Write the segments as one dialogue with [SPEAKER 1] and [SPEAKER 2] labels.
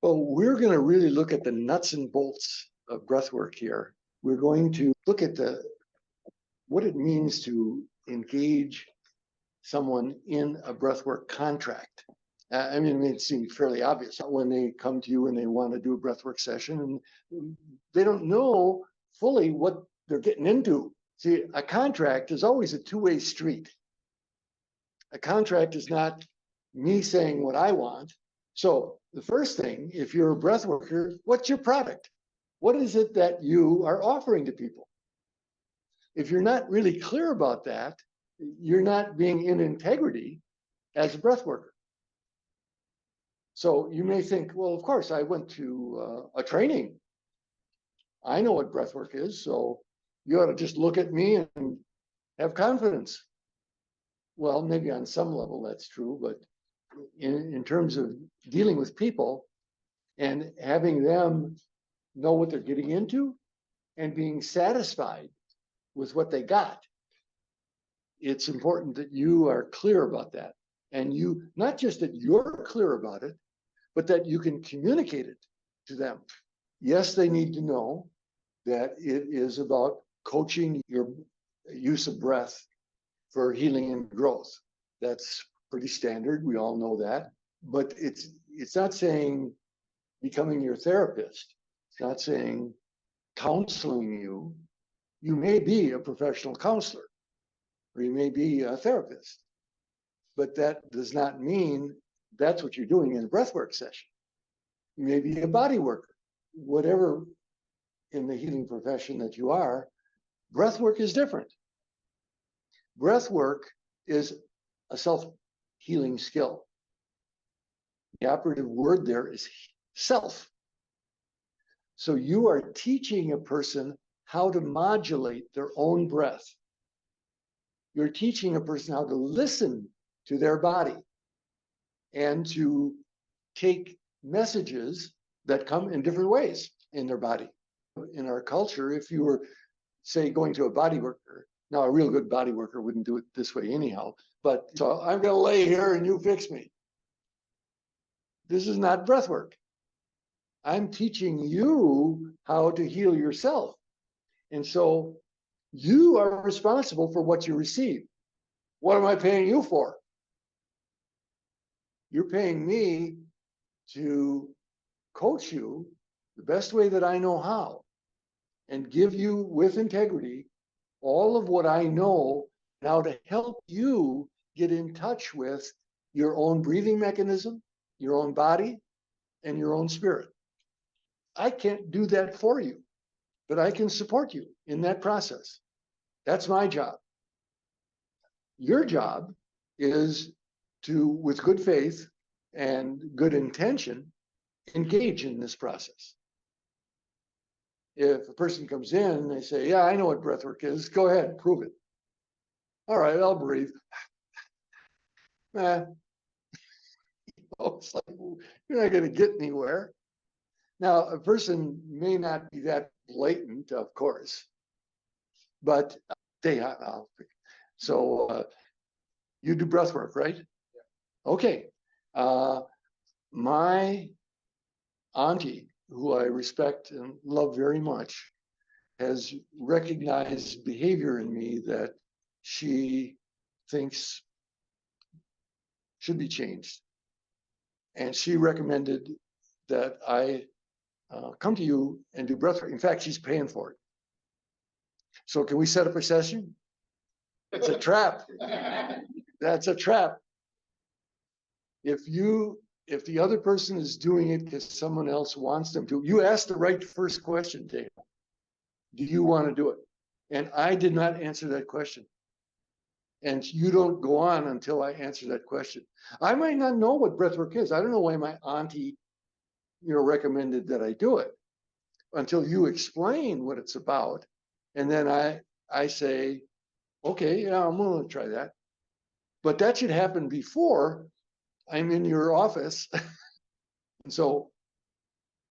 [SPEAKER 1] Well, we're going to really look at the nuts and bolts of breathwork here. We're going to look at what it means to engage someone in a breathwork contract. I mean, it seems fairly obvious when they come to you and they want to do a breathwork session and they don't know fully what they're getting into. See, a contract is always a two-way street. A contract is not me saying what I want. So the first thing, if you're a breath worker, what's your product? What is it that you are offering to people? If you're not really clear about that, you're not being in integrity as a breath worker. So you may think, well, of course, I went to a training. I know what breath work is, so you ought to just look at me and have confidence. Well, maybe on some level that's true, but in terms of dealing with people and having them know what they're getting into and being satisfied with what they got, it's important that you are clear about that. And you, not just that you're clear about it, but that you can communicate it to them. Yes, they need to know that it is about coaching your use of breath for healing and growth. That's pretty standard. We all know that. But it's not saying becoming your therapist. It's not saying counseling you. You may be a professional counselor, or you may be a therapist, but that does not mean that's what you're doing in a breathwork session. You may be a body worker, whatever in the healing profession that you are. Breathwork is different. Breathwork is a self-healing skill. The operative word there is self. So you are teaching a person how to modulate their own breath. You're teaching a person how to listen to their body and to take messages that come in different ways in their body. In our culture, if you were, say, going to a body worker, now a real good body worker wouldn't do it this way anyhow, but so I'm going to lay here and you fix me. This is not breath work. I'm teaching you how to heal yourself. And so you are responsible for what you receive. What am I paying you for? You're paying me to coach you the best way that I know how and give you with integrity all of what I know now to help you get in touch with your own breathing mechanism, your own body, and your own spirit. I can't do that for you, but I can support you in that process. That's my job. Your job is to, with good faith and good intention, engage in this process. If a person comes in and they say, yeah, I know what breathwork is, go ahead, prove it. All right, I'll breathe. It's like, you're not going to get anywhere. Now, a person may not be that blatant, of course, but so you do breath work, right? Yeah. Okay. My auntie, who I respect and love very much, has recognized behavior in me that she thinks should be changed. And she recommended that I come to you and do breath work. In fact, she's paying for it. So can we set up a session? It's a trap. That's a trap. If the other person is doing it because someone else wants them to, you asked the right first question, Dave. Do you want to do it? And I did not answer that question. And you don't go on until I answer that question. I might not know what breathwork is. I don't know why my auntie, recommended that I do it until you explain what it's about. And then I say, okay, yeah, I'm going to try that. But that should happen before I'm in your office. And so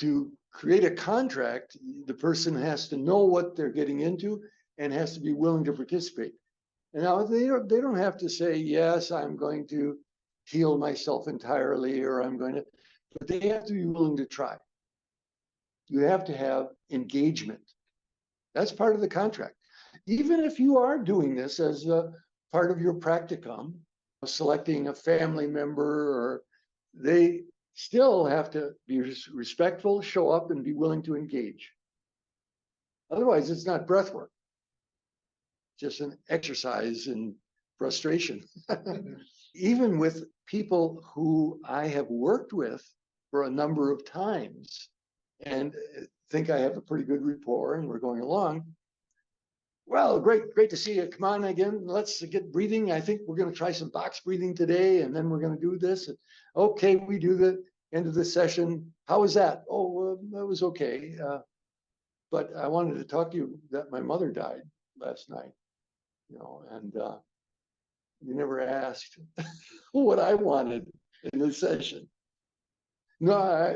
[SPEAKER 1] to create a contract, the person has to know what they're getting into and has to be willing to participate. And now they don't have to say, yes, I'm going to heal myself entirely, or I'm going to, but they have to be willing to try. You have to have engagement. That's part of the contract. Even if you are doing this as a part of your practicum, selecting a family member, or they still have to be respectful, show up, and be willing to engage. Otherwise, it's not breath work, just an exercise in frustration. Even with people who I have worked with for a number of times and think I have a pretty good rapport and we're going along. Well, great to see you. Come on again. Let's get breathing. I think we're going to try some box breathing today, and then we're going to do this. Okay, we do the end of the session. How was that? Oh, that was okay. But I wanted to talk to you that my mother died last night, and you never asked what I wanted in the session. No,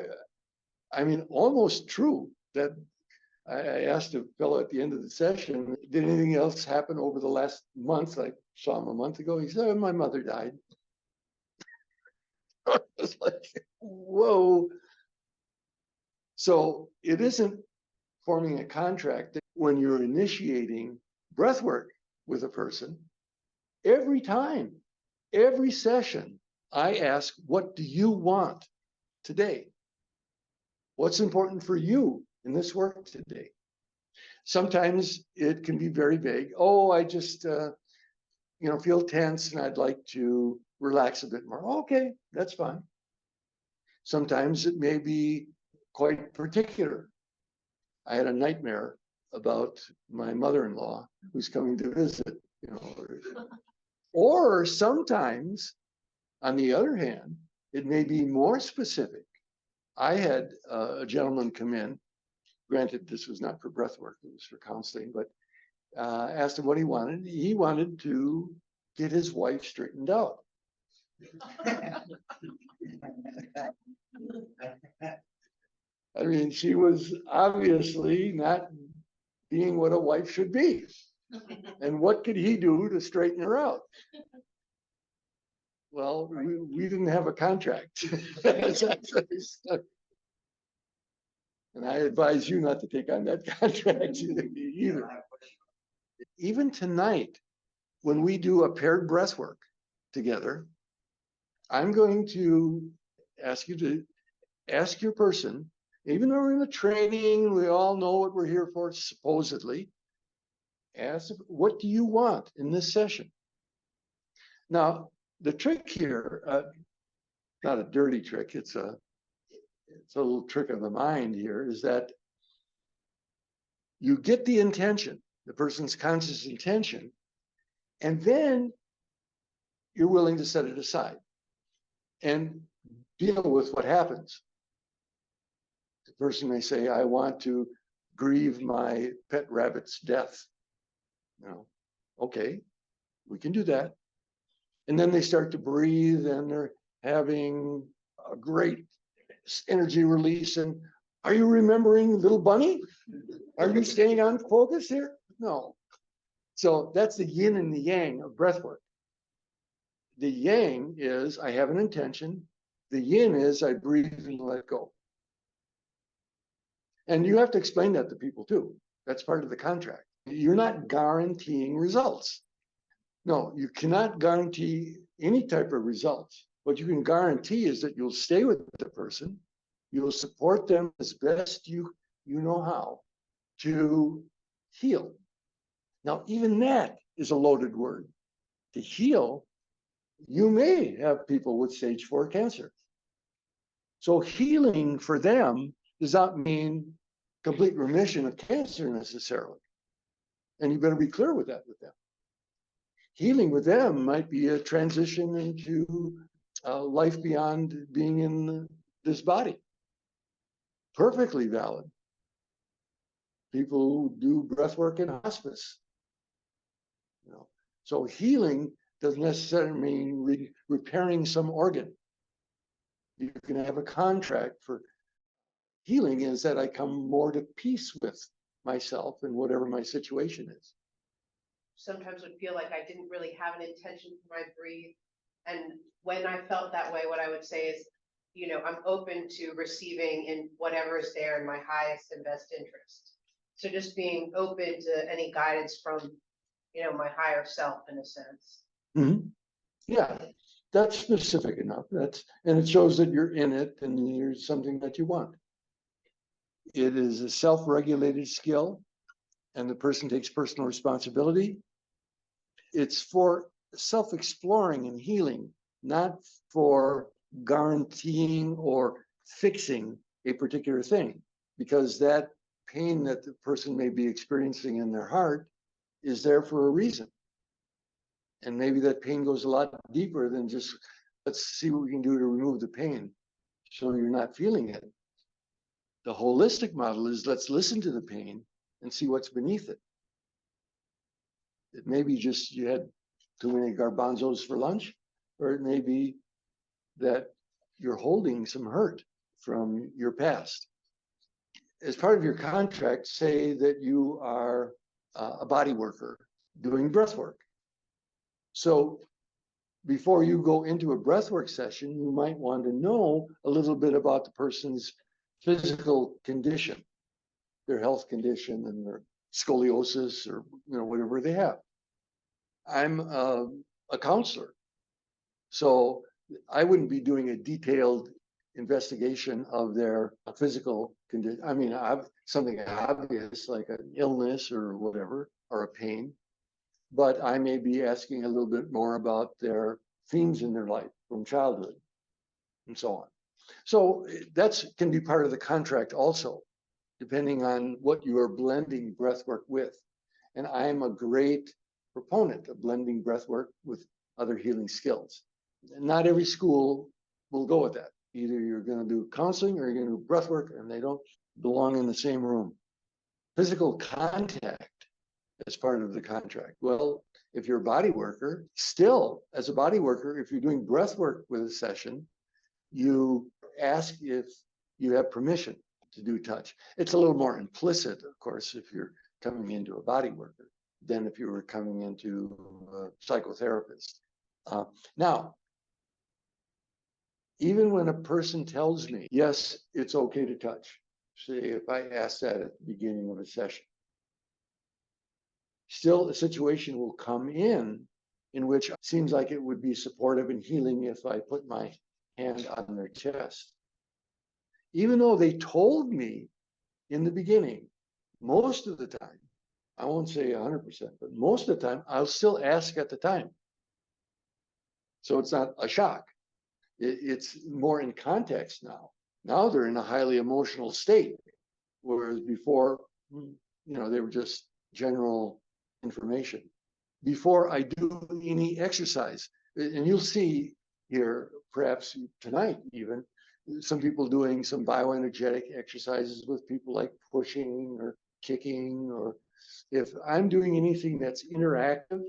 [SPEAKER 1] I mean, almost true that I asked a fellow at the end of the session, did anything else happen over the last month? I saw him a month ago. He said, my mother died. I was like, whoa. So it isn't forming a contract. When you're initiating breath work with a person, every time, every session, I ask, what do you want today? What's important for you in this work today? Sometimes it can be very vague. Oh, I just, feel tense and I'd like to relax a bit more. Okay, that's fine. Sometimes it may be quite particular. I had a nightmare about my mother-in-law who's coming to visit, or sometimes, on the other hand, it may be more specific. I had a gentleman come in. Granted, this was not for breath work, it was for counseling, but asked him what he wanted. He wanted to get his wife straightened out. I mean, she was obviously not being what a wife should be. And what could he do to straighten her out? Well, we didn't have a contract. And I advise you not to take on that contract either. Even tonight, when we do a paired breath work together, I'm going to ask you to ask your person, even though we're in a training, we all know what we're here for, supposedly, ask, what do you want in this session? Now, the trick here, not a dirty trick, it's a little trick of the mind here, is that you get the intention, the person's conscious intention, and then you're willing to set it aside and deal with what happens. The person may say, I want to grieve my pet rabbit's death. Okay, we can do that. And then they start to breathe and they're having a great energy release. And are you remembering little bunny? Are you staying on focus here? No. So that's the yin and the yang of breath work. The yang is I have an intention. The yin is I breathe and let go. And you have to explain that to people too. That's part of the contract. You're not guaranteeing results. No, you cannot guarantee any type of results. What you can guarantee is that you'll stay with the person, you'll support them as best you know how to heal. Now, even that is a loaded word. To heal, you may have people with stage 4 cancer. So healing for them does not mean complete remission of cancer necessarily. And you better be clear with that with them. Healing with them might be a transition into life beyond being in this body. Perfectly valid. People who do breath work in hospice. So healing doesn't necessarily mean repairing some organ. You can have a contract for healing is that I come more to peace with myself and whatever my situation is.
[SPEAKER 2] Sometimes would feel like I didn't really have an intention for my breathe. And when I felt that way, what I would say is, I'm open to receiving in whatever is there in my highest and best interest. So just being open to any guidance from, my higher self in a sense.
[SPEAKER 1] Mhm. Yeah, that's specific enough. And it shows that you're in it and you're something that you want. It is a self-regulated skill, and the person takes personal responsibility. It's for self-exploring and healing, not for guaranteeing or fixing a particular thing, because that pain that the person may be experiencing in their heart is there for a reason. And maybe that pain goes a lot deeper than just, let's see what we can do to remove the pain so you're not feeling it. The holistic model is, let's listen to the pain and see what's beneath it. It may be just you had too many garbanzos for lunch, or it may be that you're holding some hurt from your past. As part of your contract, say that you are a body worker doing breath work. So before you go into a breathwork session, you might want to know a little bit about the person's physical condition, their health condition, and their scoliosis, or whatever they have. I'm a counselor, so I wouldn't be doing a detailed investigation of their physical condition. I mean, something obvious like an illness or whatever, or a pain, but I may be asking a little bit more about their themes in their life from childhood and so on. So that can be part of the contract also, depending on what you are blending breathwork with. And I'm a great proponent of blending breathwork with other healing skills. Not every school will go with that. Either you're going to do counseling or you're going to do breathwork, and they don't belong in the same room. Physical contact as part of the contract. Well, if you're a body worker, still as a body worker, if you're doing breath work with a session, you ask if you have permission to do touch. It's a little more implicit, of course, if you're coming into a body worker than if you were coming into a psychotherapist. Now, even when a person tells me, yes, it's okay to touch, say if I ask that at the beginning of a session, still a situation will come in which it seems like it would be supportive and healing if I put my hand on their chest. Even though they told me in the beginning, most of the time, I won't say 100%, but most of the time, I'll still ask at the time. So it's not a shock. It's more in context now. Now they're in a highly emotional state, whereas before, they were just general information. Before I do any exercise, and you'll see here, perhaps tonight even, some people doing some bioenergetic exercises with people like pushing or kicking, or if I'm doing anything that's interactive,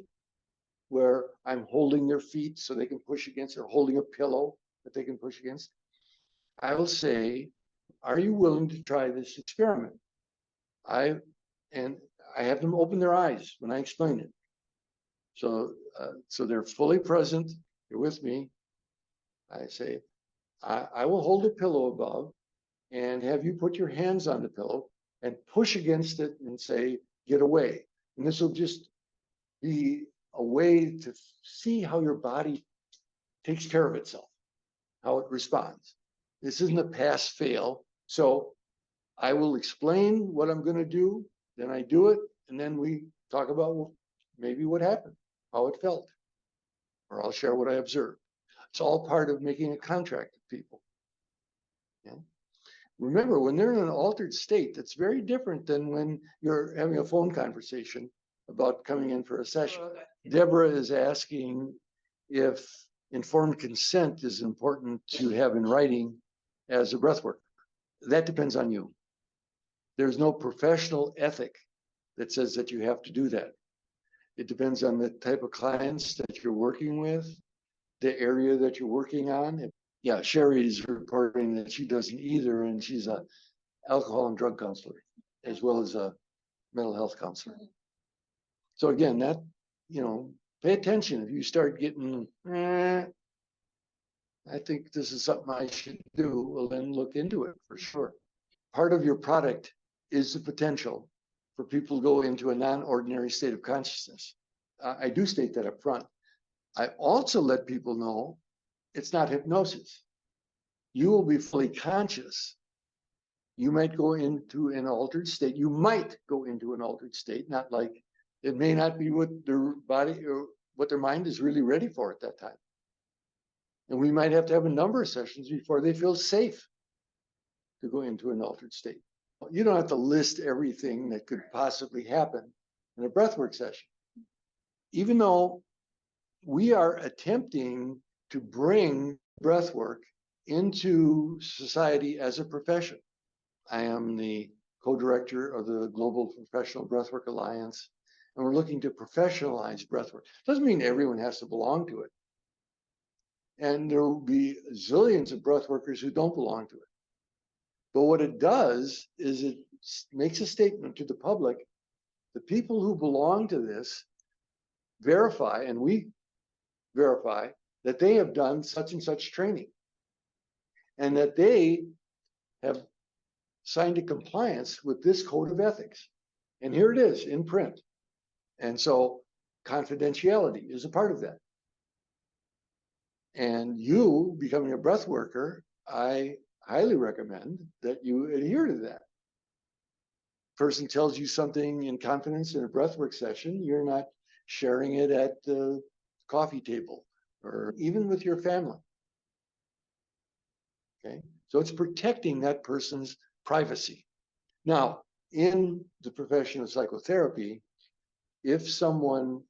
[SPEAKER 1] where I'm holding their feet so they can push against, or holding a pillow that they can push against, I will say, are you willing to try this experiment? I have them open their eyes when I explain it. So they're fully present. You're with me. I say, I will hold a pillow above and have you put your hands on the pillow and push against it and say, get away. And this will just be a way to see how your body takes care of itself, how it responds. This isn't a pass fail. So I will explain what I'm going to do, then I do it, and then we talk about maybe what happened, how it felt, or I'll share what I observed. It's all part of making a contract with people. Yeah. Remember, when they're in an altered state, that's very different than when you're having a phone conversation about coming in for a session.
[SPEAKER 2] Okay.
[SPEAKER 1] Deborah is asking if informed consent is important to have in writing as a breath worker. That depends on you. There's no professional ethic that says that you have to do that. It depends on the type of clients that you're working with, the area that you're working on. Yeah, Sherry is reporting that she doesn't either, and she's a alcohol and drug counselor as well as a mental health counselor. So again, that, pay attention. If you start getting, I I think this is something I should do. Well, then look into it for sure. Part of your product is the potential for people to go into a non-ordinary state of consciousness. I do state that up front. I also let people know it's not hypnosis. You will be fully conscious. You might go into an altered state. You might go into an altered state, not like it may not be what their body or what their mind is really ready for at that time. And we might have to have a number of sessions before they feel safe to go into an altered state. You don't have to list everything that could possibly happen in a breathwork session. Even though we are attempting to bring breathwork into society as a profession. I am the co-director of the Global Professional Breathwork Alliance, and we're looking to professionalize breathwork. Doesn't mean everyone has to belong to it. And there will be zillions of breathworkers who don't belong to it. But what it does is it makes a statement to the public. The people who belong to this verify, and we verify, that they have done such and such training and that they have signed a compliance with this code of ethics. And here it is in print. And so confidentiality is a part of that. And you becoming a breath worker, I highly recommend that you adhere to that. Person tells you something in confidence in a breathwork session, you're not sharing it at the coffee table or even with your family. Okay, so it's protecting that person's privacy. Now, in the profession of psychotherapy, if someone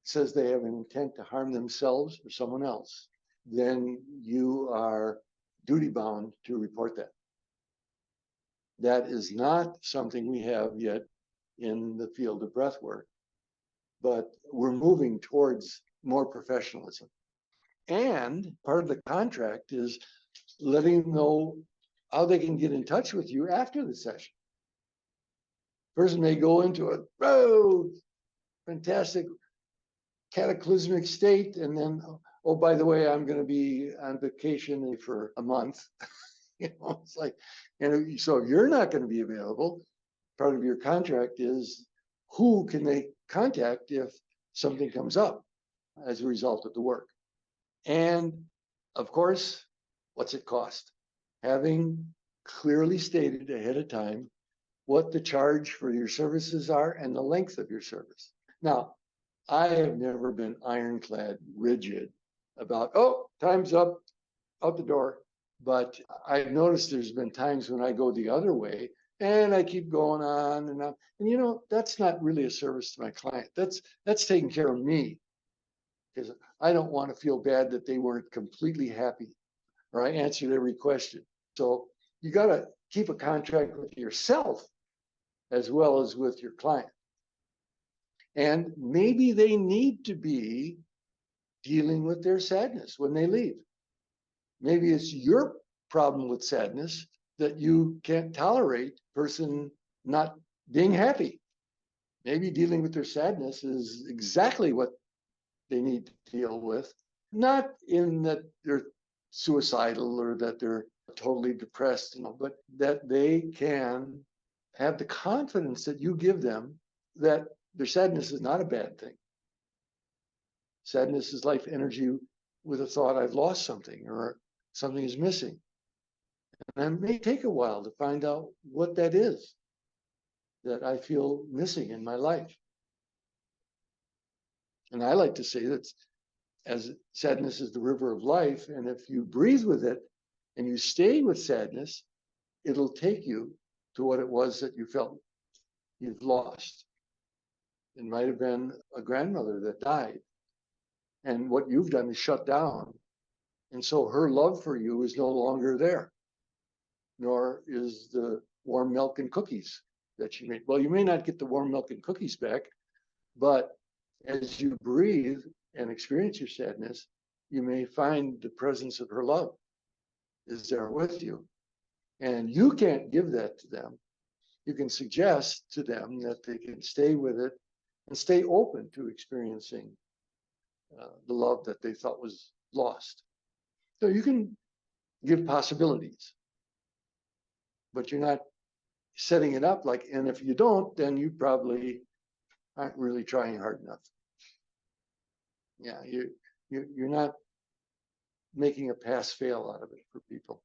[SPEAKER 1] says they have an intent to harm themselves or someone else, then you are duty bound to report that. That is not something we have yet in the field of breathwork, but we're moving towards more professionalism. And part of the contract is letting them know how they can get in touch with you after the session. Person may go into a fantastic cataclysmic state, and then, oh, by the way, I'm going to be on vacation for a month. It's like, and so if you're not going to be available, part of your contract is who can they contact if something comes up as a result of the work. And of course, what's it cost? Having clearly stated ahead of time what the charge for your services are and the length of your service. Now, I have never been ironclad rigid about, oh, time's up, out the door. But I've noticed there's been times when I go the other way and I keep going on and on. And that's not really a service to my client. That's taking care of me, because I don't want to feel bad that they weren't completely happy or I answered every question. So you got to keep a contract with yourself as well as with your client. And maybe they need to be dealing with their sadness when they leave. Maybe it's your problem with sadness that you can't tolerate person not being happy. Maybe dealing with their sadness is exactly what they need to deal with, not in that they're suicidal or that they're totally depressed, but that they can have the confidence that you give them that their sadness is not a bad thing. Sadness is life energy with a thought, I've lost something or something is missing. And it may take a while to find out what that is that I feel missing in my life. And I like to say that as sadness is the river of life, and if you breathe with it and you stay with sadness, it'll take you to what it was that you felt you've lost. It might have been a grandmother that died. And what you've done is shut down. And so her love for you is no longer there, nor is the warm milk and cookies that she made. Well, you may not get the warm milk and cookies back, but as you breathe and experience your sadness, you may find the presence of her love is there with you. And you can't give that to them. You can suggest to them that they can stay with it and stay open to experiencing the love that they thought was lost. So you can give possibilities, but you're not setting it up like, and if you don't, then you probably aren't really trying hard enough. Yeah, you're not making a pass fail out of it for people.